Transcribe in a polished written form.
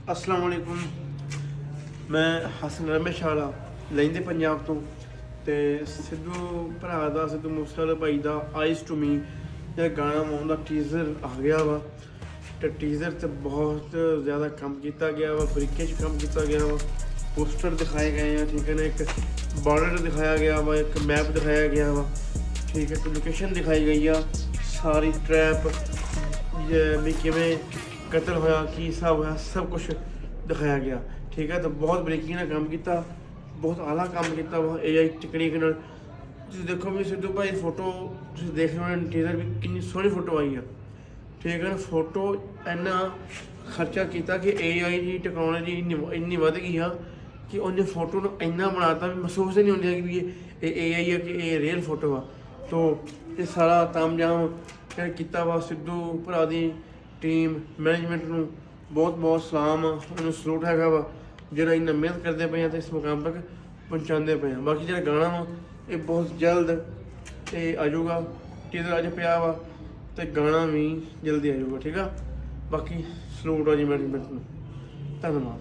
अस्सलाम वालेकुम। मैं हसन रमेश वाला लहिंदे पंजाब तो ते सिद्धू भरा दा सिद्धू मूसेवाले भाई दा आइज टू मी ये गाना उनका टीज़र आ गया वा। तो टीज़र से बहुत ज़्यादा कम किया गया वा, बरीके कम किया गया वा। पोस्टर दिखाए गए हैं, ठीक है ना, एक बॉर्डर दिखाया गया वा, एक मैप दिखाया गया वा, ठीक है। तो लोकेशन दिखाई गई है, सारी ट्रैप भी किमें कतल होया की हिसाब होया सब कुछ दिखाया गया, ठीक है। तो बहुत बरीकी ने काम किया, बहुत आला काम किया वा AI तकनीक नाल। तुसीं देखो भी सिद्धू भाई फोटो तुसीं देख रहे हो टीज़र भी कितनी सोहनी फोटो आई है, ठीक है ना। फोटो इन्ना खर्चा किया कि AI की टैक्नोलॉजी इन्नी वध गई है कि उन्हें फोटो को इन्ना बनाता भी महसूस ही नहीं होता कि ये AI है कि ये रियल फोटो आ। तो ये सारा तामझाम किया वा सिद्धू भरा दी टीम मैनेजमेंट को बहुत बहुत सलाम, उन्होंने सलूट है वा जो इन्ना मेहनत करते पे हैं तो इस मुकाम तक पहुँचाते पे हैं। बाकी जो गाना वा ये बहुत जल्द ये आजूगा, टीज़र अज पिया वा तो गाना भी जल्दी आजूगा, ठीक है। बाकी सलूट आ जी मैनेजमेंट को, धन्यवाद।